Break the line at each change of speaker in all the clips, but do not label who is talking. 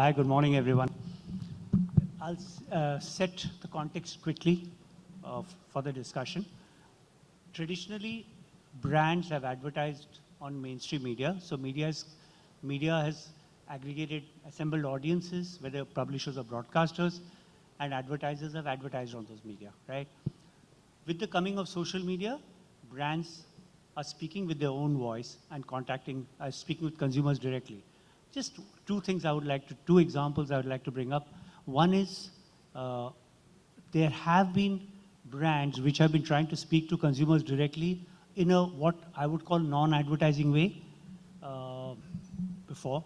Hi, good morning, everyone. I'll set the context quickly for the discussion. Traditionally, brands have advertised on mainstream media. So media has aggregated, assembled audiences, whether publishers or broadcasters, and advertisers have advertised on those media, right? With the coming of social media, brands are speaking with their own voice and speaking with consumers directly. Just two examples I would like to bring up. One is there have been brands which have been trying to speak to consumers directly in a what I would call non-advertising way before.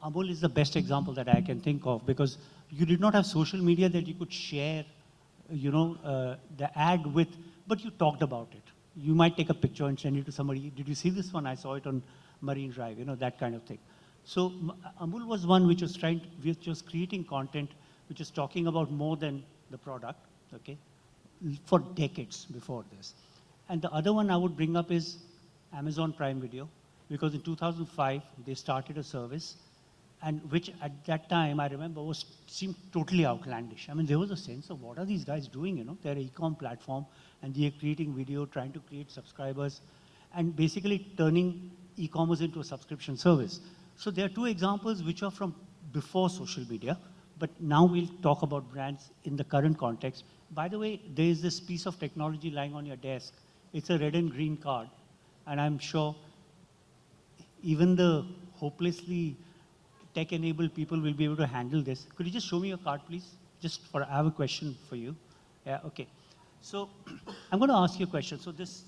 Amul is the best example that I can think of because you did not have social media that you could share, the ad with, but you talked about it. You might take a picture and send it to somebody. Did you see this one? I saw it on Marine Drive, that kind of thing. So Amul was one which was creating content which is talking about more than the product, okay, for decades before this. And the other one I would bring up is Amazon Prime Video, because in 2005, they started a service, and which at that time, I remember, seemed totally outlandish. I mean, there was a sense of what are these guys doing, They're an e-com platform, and they're creating video, trying to create subscribers, and basically turning e-commerce into a subscription service. So there are two examples which are from before social media, but now we'll talk about brands in the current context. By the way, there is this piece of technology lying on your desk. It's a red and green card, and I'm sure even the hopelessly tech-enabled people will be able to handle this. Could you just show me your card, please? I have a question for you. Yeah, okay. So I'm going to ask you a question. So this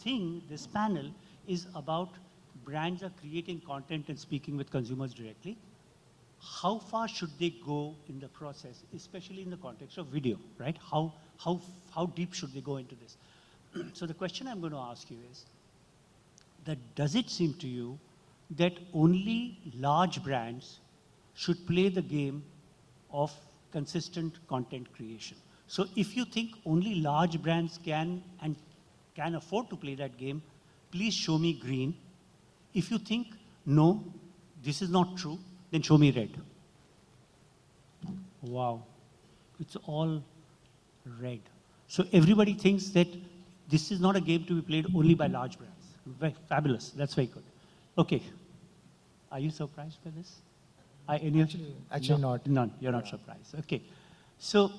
panel is about brands are creating content and speaking with consumers directly. How far should they go in the process, especially in the context of video, right? How deep should they go into this? So the question I'm going to ask you is that does it seem to you that only large brands should play the game of consistent content creation? So if you think only large brands can afford to play that game, please show me green. If you think, no, this is not true, then show me red. Wow, it's all red. So everybody thinks that this is not a game to be played only by large brands. Fabulous, that's very good. Okay, are you surprised by this?
Actually not.
None, you're not surprised. Okay, so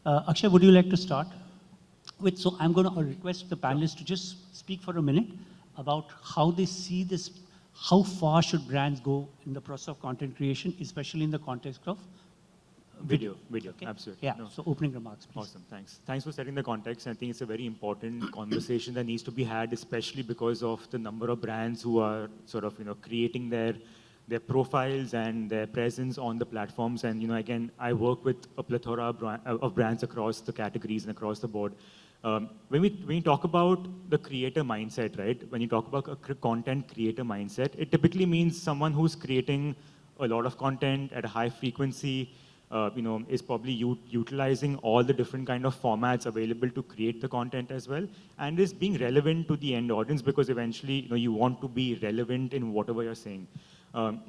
Akshay, would you like to start? So I'm going to request the panelists to just speak for a minute about how they see this. How far should brands go in the process of content creation, especially in the context of
video?
Okay?
Absolutely.
Yeah, so opening remarks, please.
Awesome, thanks for setting the context. I think it's a very important conversation that needs to be had, especially because of the number of brands who are sort of, creating their profiles and their presence on the platforms. And, again, I work with a plethora of brands across the categories and across the board. When we talk about the creator mindset, right? When you talk about a content creator mindset, it typically means someone who's creating a lot of content at a high frequency, is probably utilizing all the different kind of formats available to create the content as well, and is being relevant to the end audience, because eventually, you want to be relevant in whatever you're saying.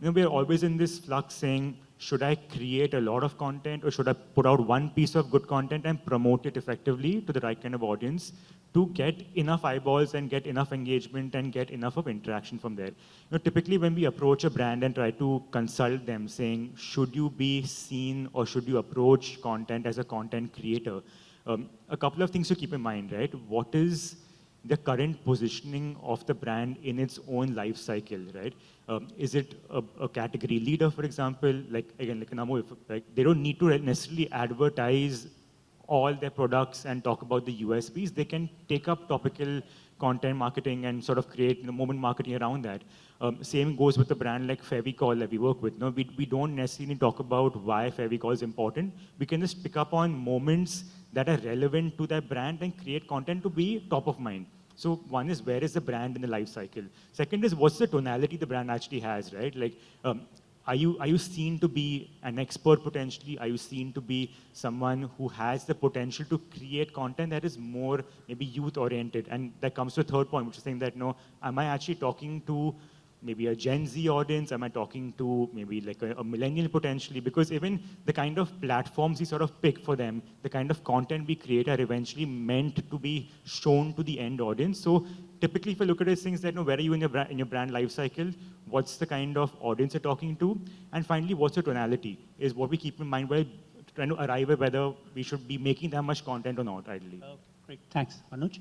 We're always in this flux saying, should I create a lot of content, or should I put out one piece of good content and promote it effectively to the right kind of audience to get enough eyeballs and get enough engagement and get enough of interaction from there? Typically when we approach a brand and try to consult them saying, should you be seen or should you approach content as a content creator? A couple of things to keep in mind, right? What is the current positioning of the brand in its own life cycle, right? Is it a category leader, for example? Like Namo, they don't need to necessarily advertise all their products and talk about the USPs. They can take up topical content marketing and sort of create moment marketing around that. Same goes with a brand like Fevicol that we work with. We don't necessarily talk about why Fevicol is important. We can just pick up on moments that are relevant to that brand and create content to be top of mind. So one is, where is the brand in the life cycle? Second is, what's the tonality the brand actually has, right? Like, are you seen to be an expert potentially? Are you seen to be someone who has the potential to create content that is more maybe youth oriented? And that comes to a third point, which is saying that, am I actually talking to maybe a Gen Z audience? Am I talking to maybe like a millennial potentially? Because even the kind of platforms we sort of pick for them, the kind of content we create are eventually meant to be shown to the end audience. So typically, if I look at these things, that where are you in your brand life cycle? What's the kind of audience you're talking to? And finally, what's your tonality? Is what we keep in mind while trying to arrive at whether we should be making that much content or not, ideally.
Okay, great. Thanks. Anuj?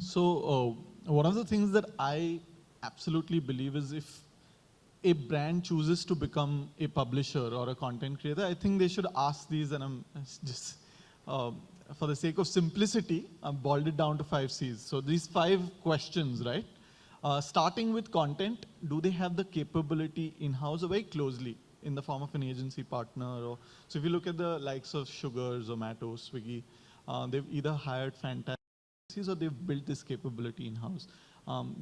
So one of the things that I absolutely believe is if a brand chooses to become a publisher or a content creator, I think they should ask these, and I'm just, for the sake of simplicity, I've boiled it down to 5 C's. So these 5 questions, right? Starting with content, do they have the capability in-house or very closely in the form of an agency partner? Or, so if you look at the likes of Sugar, Zomato, Swiggy, they've either hired fantastic or they've built this capability in-house.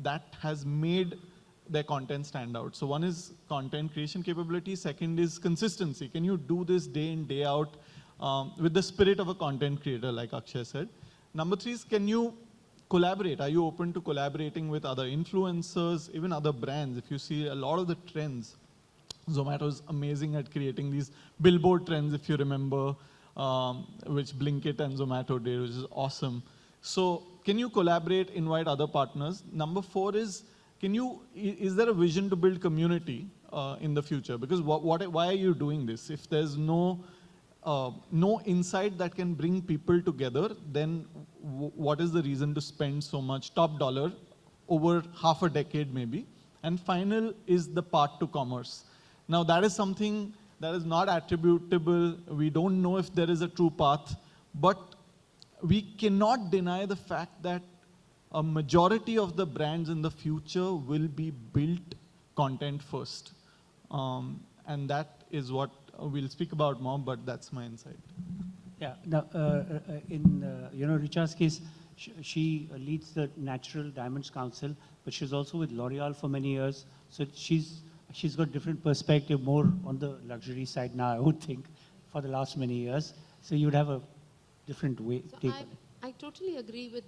That has made their content stand out. So one is content creation capability. Second is consistency. Can you do this day in, day out with the spirit of a content creator, like Akshay said? Number 3 is, can you collaborate? Are you open to collaborating with other influencers, even other brands? If you see a lot of the trends, Zomato is amazing at creating these billboard trends, if you remember, which Blinkit and Zomato did, which is awesome. So can you collaborate, invite other partners? Number 4 is, is there a vision to build community in the future? Because why are you doing this? If there's no insight that can bring people together, then what is the reason to spend so much top dollar over half a decade maybe? And final is the path to commerce. Now that is something that is not attributable. We don't know if there is a true path, but we cannot deny the fact that a majority of the brands in the future will be built content first. And that is what we'll speak about more, but that's my insight.
Yeah, now, in Richa's case, she leads the Natural Diamonds Council, but she's also with L'Oreal for many years. So she's got different perspective, more on the luxury side now, I would think, for the last many years. So you'd have a different way.
So I totally agree with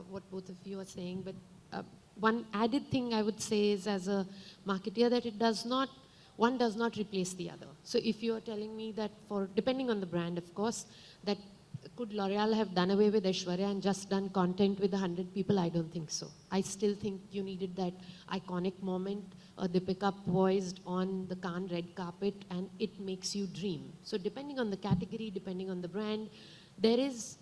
what both of you are saying, but one added thing I would say is, as a marketeer, that one does not replace the other. So if you are telling me that depending on the brand, of course, that could L'Oreal have done away with Aishwarya and just done content with 100 people? I don't think so. I still think you needed that iconic moment, Deepika poised on the Cannes red carpet, and it makes you dream. So depending on the category, depending on the brand, there is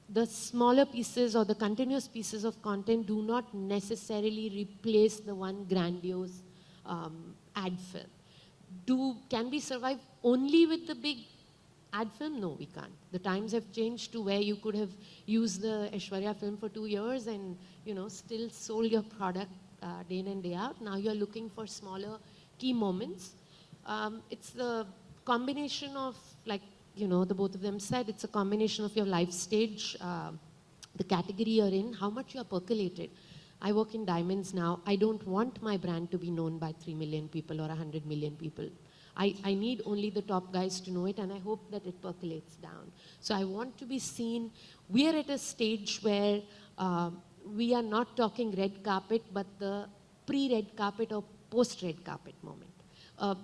the smaller pieces or the continuous pieces of content do not necessarily replace the one grandiose ad film. Can we survive only with the big ad film? No, we can't. The times have changed to where you could have used the Aishwarya film for 2 years and still sold your product day in and day out. Now you're looking for smaller key moments. It's the combination of, like, the both of them said, it's a combination of your life stage, the category you're in, how much you're percolated. I work in diamonds now. I don't want my brand to be known by 3 million people or 100 million people. I need only the top guys to know it, and I hope that it percolates down. So I want to be seen. We are at a stage where we are not talking red carpet, but the pre-red carpet or post-red carpet moment. A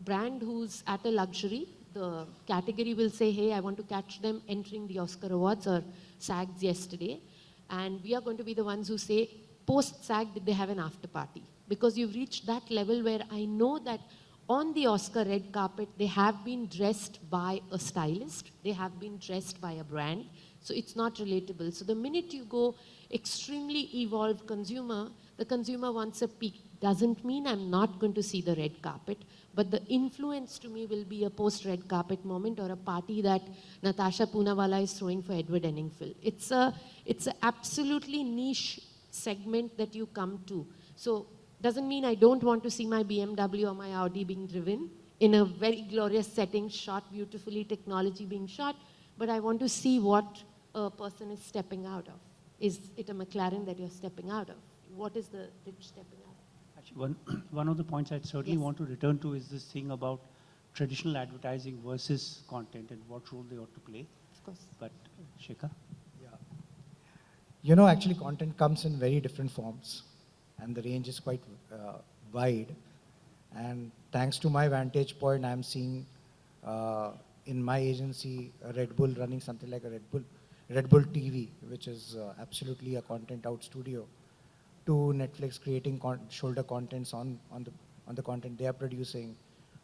brand who's at a luxury, the category will say, hey, I want to catch them entering the Oscar Awards or SAGs yesterday. And we are going to be the ones who say, post-SAG, did they have an after party? Because you've reached that level where I know that on the Oscar red carpet, they have been dressed by a stylist. They have been dressed by a brand. So it's not relatable. So the minute you go extremely evolved consumer, the consumer wants a peak. Doesn't mean I'm not going to see the red carpet, but the influence to me will be a post-red carpet moment or a party that Natasha Poonawalla is throwing for Edward Enninful. It's a absolutely niche segment that you come to. So doesn't mean I don't want to see my BMW or my Audi being driven in a very glorious setting, shot beautifully, technology being shot, but I want to see what a person is stepping out of. Is it a McLaren that you're stepping out of? What is the rich stepping out of?
Actually, one of the points I'd certainly want to return to is this thing about traditional advertising versus content and what role they ought to play.
Of course.
But Shekhar?
Yeah. Actually content comes in very different forms. and the range is quite wide. And thanks to my vantage point, I'm seeing in my agency Red Bull running something like a Red Bull TV, which is absolutely a content out studio, to Netflix creating shoulder contents on the content they are producing,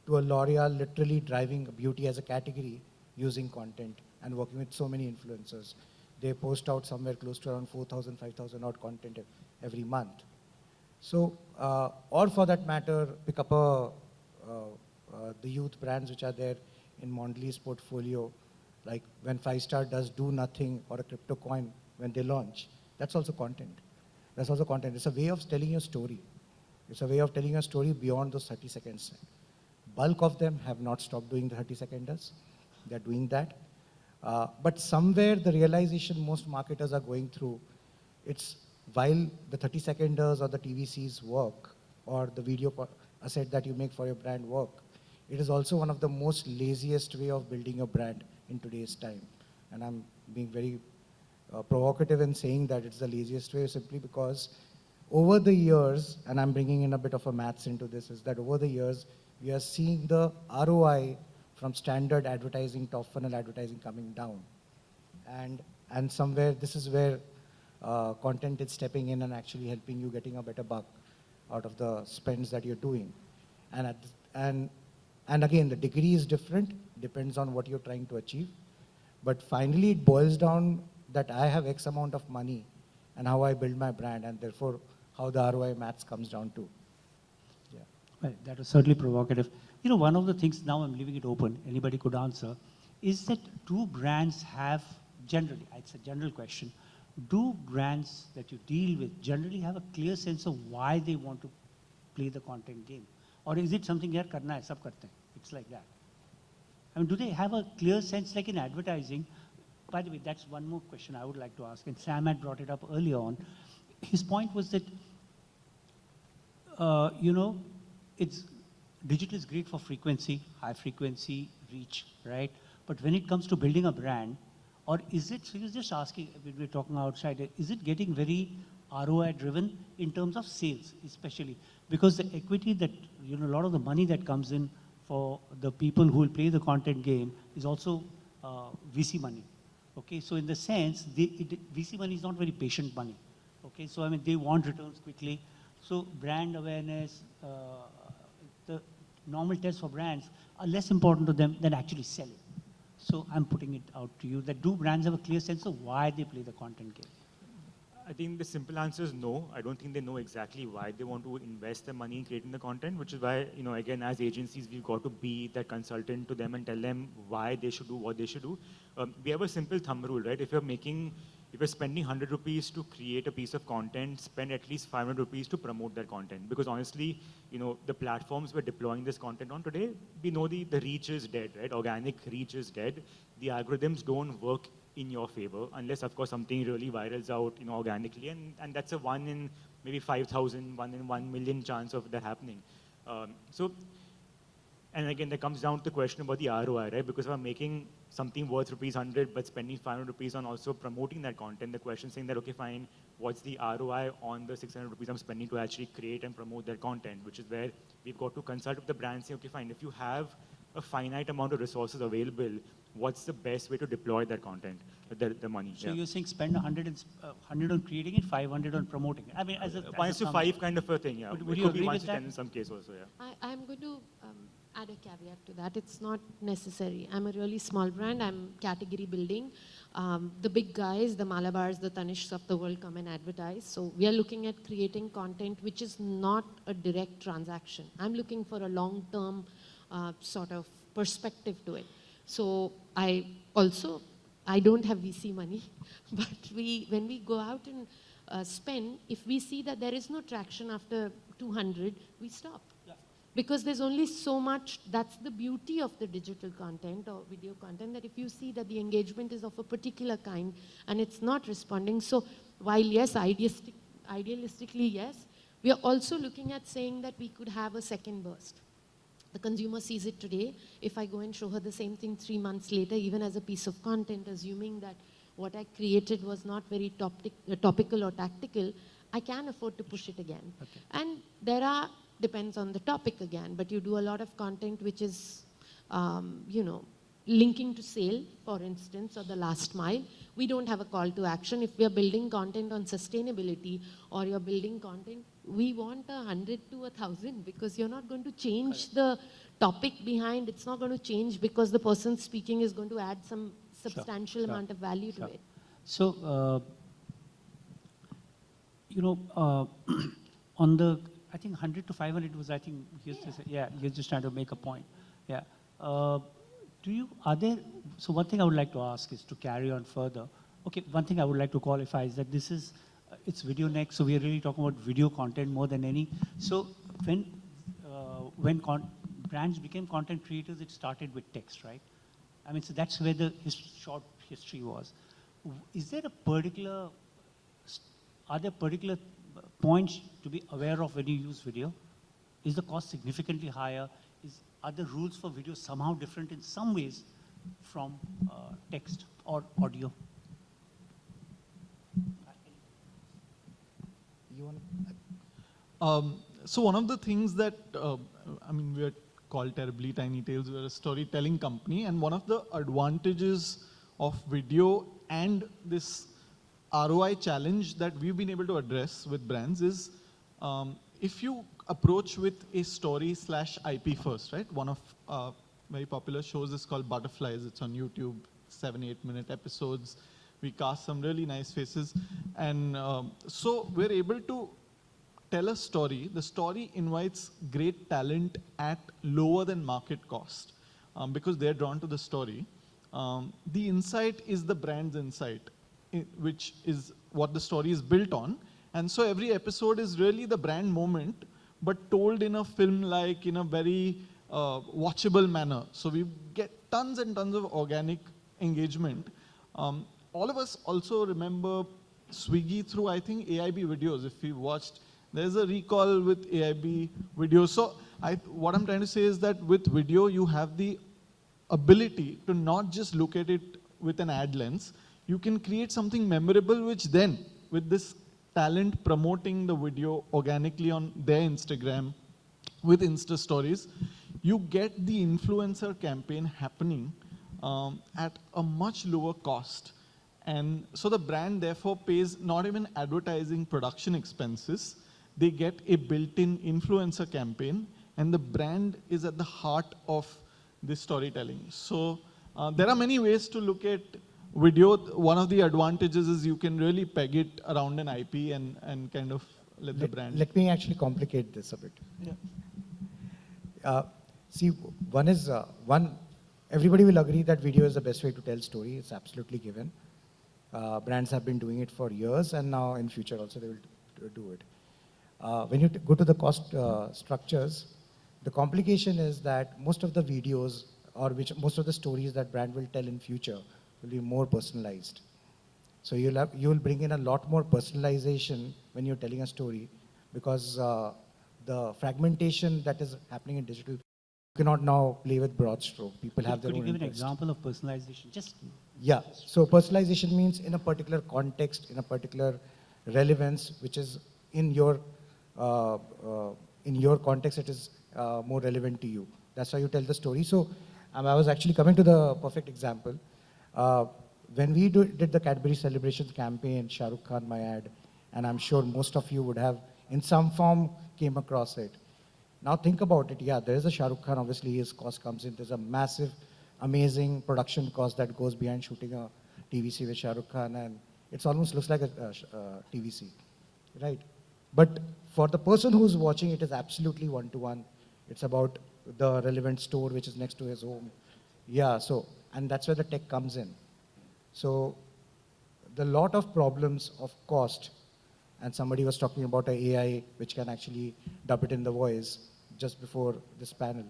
to a L'Oreal literally driving beauty as a category using content and working with so many influencers. They post out somewhere close to around 4,000, 5,000 odd content every month. So, or for that matter, pick up the youth brands which are there in Mondelez's portfolio, like when 5-Star does Do Nothing or a crypto coin when they launch, that's also content. That's also content. It's a way of telling your story. It's a way of telling a story beyond those 30 seconds. Bulk of them have not stopped doing the 30 seconders. They're doing that. But somewhere the realization most marketers are going through, it's while the 30 seconders or the TVCs work, or the video asset that you make for your brand work, it is also one of the most laziest way of building a brand in today's time. And I'm being very provocative in saying that it's the laziest way simply because over the years, and I'm bringing in a bit of a maths into this, is that over the years, we are seeing the ROI from standard advertising, top funnel advertising coming down. And somewhere this is where content is stepping in and actually helping you getting a better buck out of the spends that you're doing. And again, the degree is different, depends on what you're trying to achieve. But finally, it boils down that I have X amount of money and how I build my brand, and therefore how the ROI maths comes down to. Yeah.
Well, that was certainly provocative. You know, one of the things, now I'm leaving it open, anybody could answer, is that do brands have, generally, it's a general question, do brands that you deal with generally have a clear sense of why they want to play the content game? Or is it something, yaar karna hai, sab karte hain? It's like that. I mean, do they have a clear sense, like in advertising? By the way, that's one more question I would like to ask, and Sam had brought it up earlier on. His point was that, you know, digital is great for frequency, high frequency, reach, right? But when it comes to building a brand, or is it, so he was just asking, when we were talking outside, is it getting very ROI driven in terms of sales, especially? Because the equity that, you know, a lot of the money that comes in for the people who will play the content game is also VC money. Okay, so in the sense, VC money is not very patient money. Okay, so I mean, they want returns quickly. So brand awareness, the normal tests for brands are less important to them than actually selling. So I'm putting it out to you that do brands have a clear sense of why they play the content game?
I think the simple answer is no. I don't think they know exactly why they want to invest their money in creating the content, which is why, you know, again, as agencies, we've got to be that consultant to them and tell them why they should do what they should do. We have a simple thumb rule, right? If you're spending 100 rupees to create a piece of content, spend at least 500 rupees to promote that content. Because honestly, you know, the platforms we're deploying this content on today, we know the reach is dead, right? Organic reach is dead. The algorithms don't work in your favor, unless of course something really virals out, you know, organically, and that's a 1 in maybe 5,000, 1 in 1 million chance of that happening. And again, that comes down to the question about the ROI, right? Because if I'm making something worth ₹100, but spending 500 rupees on also promoting that content, the question saying that, okay, fine, what's the ROI on the 600 rupees I'm spending to actually create and promote that content, which is where we've got to consult with the brand, say, okay, fine, if you have a finite amount of resources available, what's the best way to deploy that content, the money?
So you're saying spend 100 on creating it, 500 on promoting it. I mean, as a
1 to 5 kind of a thing, yeah.
Would
It
you
could be
agree
1
with
to
that?
10 in some cases also, yeah.
I'm going to add a caveat to that. It's not necessary. I'm a really small brand. I'm category building. The big guys, the Malabars, the Tanishs of the world come and advertise. So we are looking at creating content which is not a direct transaction. I'm looking for a long-term sort of perspective to it. So I don't have VC money, but when we go out and spend, if we see that there is no traction after 200, we stop. Yeah. Because there's only so much, that's the beauty of the digital content or video content, that if you see that the engagement is of a particular kind and it's not responding, so while yes, idealistically yes, we are also looking at saying that we could have a second burst. The consumer sees it today. If I go and show her the same thing 3 months later, even as a piece of content, assuming that what I created was not very topical or tactical, I can afford to push it again.
Okay.
And depends on the topic again, but you do a lot of content which is, linking to sale, for instance, or the last mile. We don't have a call to action. If we are building content on sustainability or you're building content, we want 100 to 1,000 because you're not going to change the topic behind. It's not going to change because the person speaking is going to add some substantial
sure,
amount of value to it.
So, on the, I think 100 to 500 was, I think, you're just trying to make a point. Yeah. So one thing I would like to ask is to carry on further. Okay, one thing I would like to qualify is that this is, it's video next, so we are really talking about video content more than any. So when brands became content creators, it started with text, right? I mean, so that's where the short history was. Is there are there particular points to be aware of when you use video? Is the cost significantly higher? Are the rules for video somehow different in some ways from text or audio?
So one of the things that, we are called Terribly Tiny Tales, we're a storytelling company, and one of the advantages of video and this ROI challenge that we've been able to address with brands is if you approach with a story/IP first, right? One of very popular shows is called Butterflies. It's on YouTube, 7-8 minute episodes. We cast some really nice faces. And so we're able to tell a story. The story invites great talent at lower than market cost because they're drawn to the story. The insight is the brand's insight, which is what the story is built on. And so every episode is really the brand moment, but told in a film-like, in a very watchable manner. So we get tons and tons of organic engagement. All of us also remember Swiggy through, I think, AIB videos. If we watched, there's a recall with AIB videos. So what I'm trying to say is that with video, you have the ability to not just look at it with an ad lens. You can create something memorable, which then, with this talent promoting the video organically on their Instagram with Insta stories, you get the influencer campaign happening at a much lower cost. And so the brand therefore pays not even advertising production expenses. They get a built-in influencer campaign, and the brand is at the heart of this storytelling. So there are many ways to look at video. One of the advantages is you can really peg it around an IP and kind of let the brand.
Let me actually complicate this a bit.
Yeah.
See, everybody will agree that video is the best way to tell story. It's absolutely given. Brands have been doing it for years, and now in future also they will do it. When you go to the cost structures, the complication is that most of the videos or most of the stories that brand will tell in future will be more personalized. So you will bring in a lot more personalization when you're telling a story, because the fragmentation that is happening in digital, you cannot now play with broad stroke. People have their own
Could you give an
interest.
example of personalization?
Yeah, so personalization means in a particular context, in a particular relevance, which is in your context, it is more relevant to you. That's how you tell the story. So I was actually coming to the perfect example. When we did the Cadbury Celebrations campaign, Shah Rukh Khan, my ad, and I'm sure most of you would have in some form came across it. Now think about it. Yeah, there is a Shah Rukh Khan, obviously his cost comes in. There's a massive, amazing production cost that goes behind shooting a TVC with Shah Rukh Khan, and it almost looks like a TVC, right? But for the person who's watching, it is absolutely one-to-one. It's about the relevant store which is next to his home. Yeah, so, and that's where the tech comes in. So the lot of problems of cost, and somebody was talking about an AI which can actually dub it in the voice just before this panel.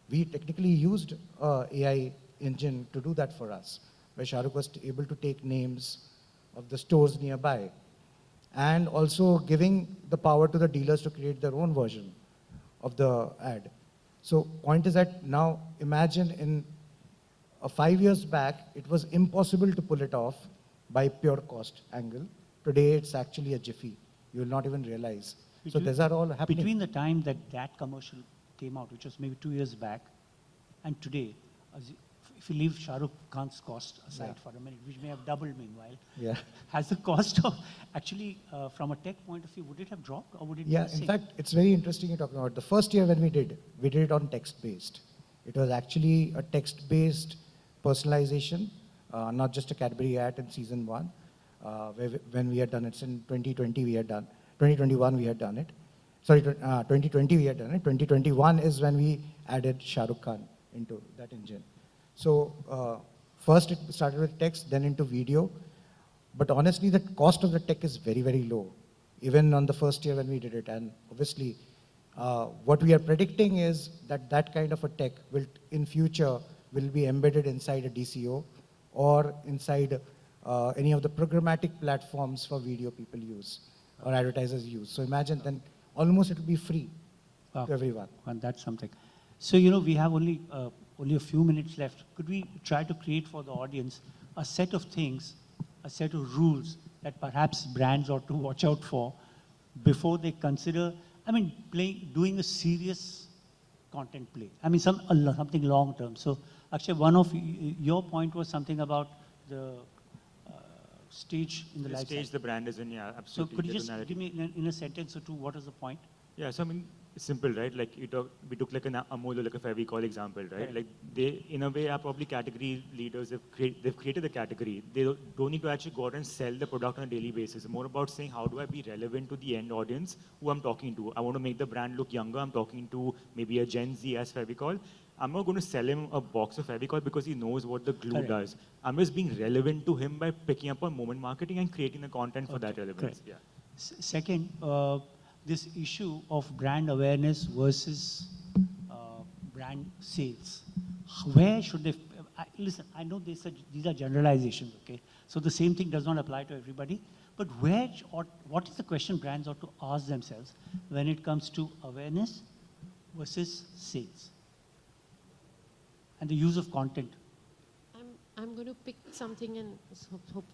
We technically used an AI engine to do that for us, where Shah Rukh was able to take names of the stores nearby, and also giving the power to the dealers to create their own version of the ad. So point is that now imagine in 5 years back, it was impossible to pull it off by pure cost angle. Today, it's actually a jiffy. You will not even realize. So
Between-
these are all happening.
Between the time that that commercial came out, which was maybe 2 years back, and today, if you leave Shah Rukh Khan's cost aside for a minute, which may have doubled meanwhile,
Yeah.
has the cost of actually, from a tech point of view, would it have dropped or would it
Yeah,
be the
in
same?
fact, it's very interesting you're talking about. The first year when we did it on text-based. It was actually a text-based personalization, not just a Cadbury ad in season 1, when we had done it. In 2020 we had done, 2021 we had done it. Sorry, 2020 we had done it. 2021 is when we added Shah Rukh Khan into that engine. So first it started with text, then into video. But honestly, the cost of the tech is very, very low, even on the first year when we did it. And obviously, what we are predicting is that that kind of a tech will, in future, will be embedded inside a DCO or inside any of the programmatic platforms for video people use or advertisers use. So imagine then almost it will be free
Wow.
to everyone.
And that's something. So, you know, we have only a few minutes left. Could we try to create for the audience a set of things, a set of rules that perhaps brands ought to watch out for before they consider, I mean, doing a serious content play? I mean, something long term. So, Akshay, one of your point was something about the stage in the
The
life
stage
cycle.
the brand is in, yeah,
So
absolutely.
could you
there's
just
a narrative.
give me in a sentence or two, what is the point?
Yeah, so I mean, it's simple, right? Like we took like an Amol or like a Fevicol example, right?
Correct.
Like they, in a way, are probably category leaders. They've created the category. They don't need to actually go out and sell the product on a daily basis. It's more about saying, how do I be relevant to the end audience who I'm talking to? I want to make the brand look younger. I'm talking to maybe a Gen Z as Fevicol. I'm not going to sell him a box of Fevicol because he knows what the glue
Correct.
does. I'm just being relevant to him by picking up on moment marketing and creating the content for that
Okay,
relevance.
correct.
Yeah.
Second, this issue of brand awareness versus brand sales. Where should they, listen, I know these are generalizations, okay? So the same thing does not apply to everybody, but what is the question brands ought to ask themselves when it comes to awareness versus sales? And the use of content.
I'm going to pick something and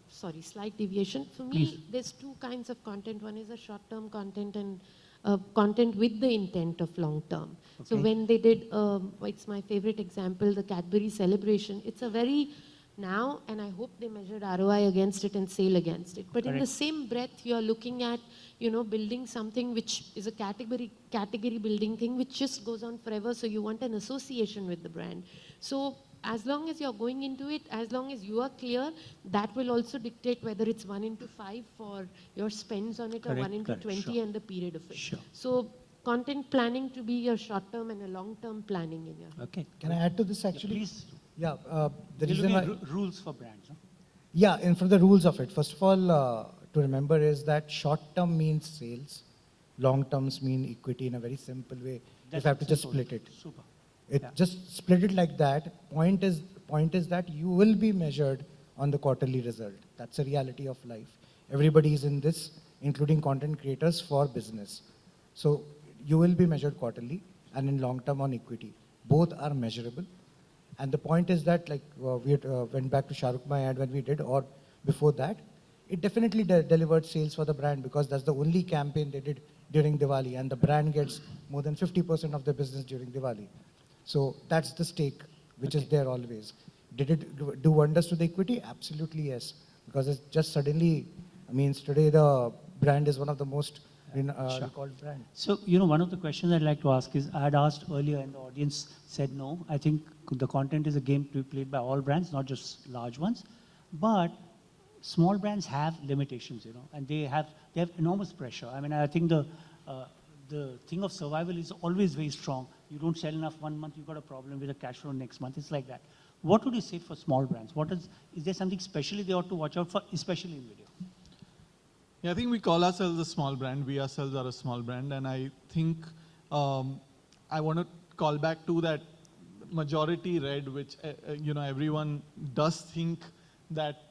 sorry, slight deviation. For me,
Please.
there's two kinds of content. One is a short-term content and content with the intent of long-term. So
Okay.
when they did, it's my favorite example, the Cadbury celebration. It's a very now, and I hope they measured ROI against it and sale against it. But in the
Correct.
same breath, you're looking at, building something which is a category building thing, which just goes on forever. So you want an association with the brand. So as long as you're going into it, as long as you are clear, that will also dictate whether it's 1:5 for your spends on it or
Correct,
1:20
correct, sure.
and the period of it.
Sure.
So content planning to be your short-term and a long-term planning in your.
Okay.
Can I add to this actually?
Please.
Yeah, the
We're
reason
looking
why...
at rules for brands. Huh?
Yeah, and for the rules of it, first of all, to remember is that short term means sales, long terms mean equity in a very simple way. If I have to just
simple.
split it.
Super.
It
Yeah.
just split it like that. Point is that you will be measured on the quarterly result. That's a reality of life. Everybody is in this, including content creators for business. So you will be measured quarterly and in long term on equity. Both are measurable. And the point is that, like we went back to Shah Rukh Bhai ad when we did, or before that, it definitely delivered sales for the brand because that's the only campaign they did during Diwali, and the brand gets more than 50% of the business during Diwali. So that's the stake, which is there always. Did it do wonders to the equity? Absolutely yes, because it's just suddenly means today the brand is one of the most recalled brand.
So, one of the questions I'd like to ask is, I had asked earlier and the audience said no. I think the content is a game to be played by all brands, not just large ones. But small brands have limitations, and they have enormous pressure. I mean, I think the thing of survival is always very strong. You don't sell enough one month, you've got a problem with the cash flow next month. It's like that. What would you say for small brands? Is there something specially they ought to watch out for, especially in video?
Yeah, I think we call ourselves a small brand. We ourselves are a small brand. And I think I want to call back to that majority red, which, everyone does think that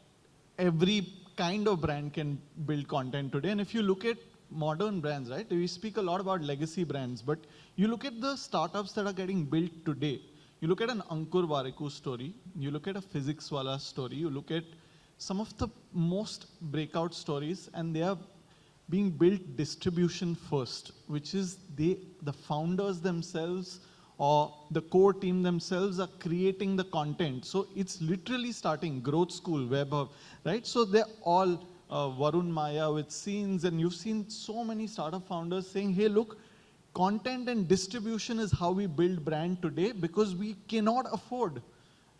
every kind of brand can build content today. And if you look at modern brands, right, we speak a lot about legacy brands, but you look at the startups that are getting built today. You look at an Ankur Warikoo story, you look at a Physics Wala story, you look at some of the most breakout stories, and they are being built distribution first, which is the founders themselves or the core team themselves are creating the content. So it's literally starting growth school, web hub, right? So they're all Varun Maya with scenes, and you've seen so many startup founders saying, hey, look, content and distribution is how we build brand today because we cannot afford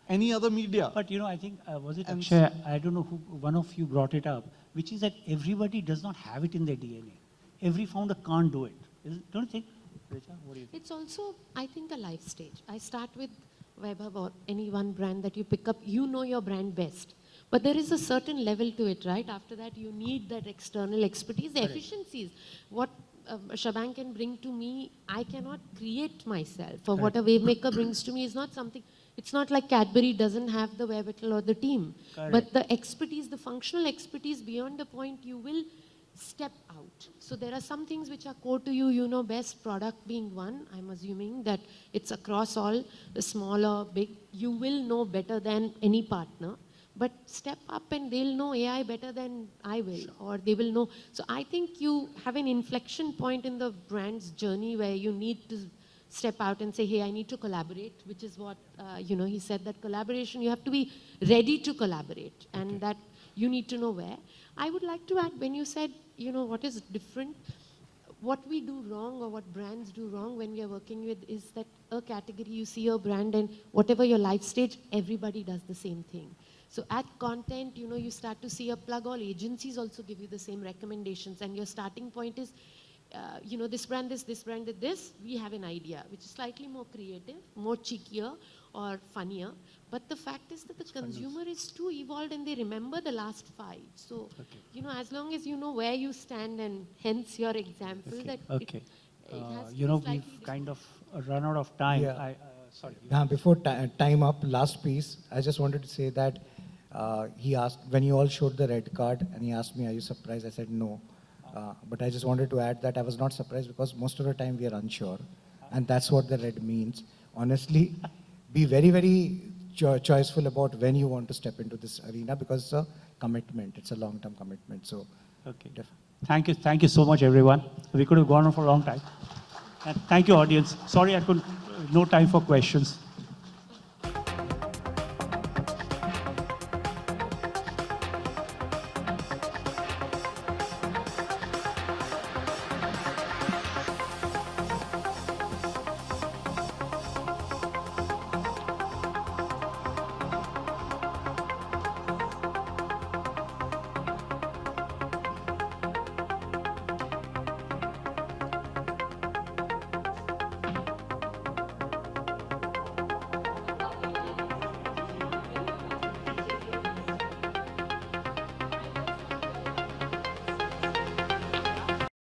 any other media.
But I think, was it
And
Akshay? I don't know who, one of you brought it up, which is that everybody does not have it in their DNA. Every founder can't do it. Don't you think? Richa, what do you think?
It's also, I think, a life stage. I start with WebHub or any one brand that you pick up, you know your brand best. But there is a certain level to it, right? After that, you need that external expertise, the efficiencies. What Schbang can bring to me, I cannot create myself. Or what a Wavemaker brings to me is not something, it's not like Cadbury doesn't have the wherewithal or the team.
Correct.
But the expertise, the functional expertise beyond a point, you will step out. So there are some things which are core to you, you know best, product being one. I'm assuming that it's across all, the small or big. You will know better than any partner. But step up and they'll know AI better than I will, or they will know. So I think you have an inflection point in the brand's journey where you need to step out and say, hey, I need to collaborate, which is what, he said that collaboration, you have to be ready to collaborate and that you need to know where. I would like to add, when you said, what is different, what we do wrong or what brands do wrong when we are working with is that a category, you see your brand and whatever your life stage, everybody does the same thing. So at content, you start to see a plug. All agencies also give you the same recommendations. And your starting point is, this brand did this. We have an idea, which is slightly more creative, more cheekier or funnier. But the fact is that the consumer is too evolved and they remember the last 5. So, as long as you know where you stand and hence your example, that
Okay.
it has to be slightly
We've kind of run out of time.
Yeah.
Sorry.
Before time up, last piece, I just wanted to say that he asked, when you all showed the red card, and he asked me, are you surprised? I said no. But I just wanted to add that I was not surprised because most of the time we are unsure. And that's what the red means. Honestly, be very, very choiceful about when you want to step into this arena because it's a commitment. It's a long-term commitment. So,
Okay. Thank you so much, everyone. We could have gone on for a long time. And thank you, audience. Sorry I couldn't, no time for questions.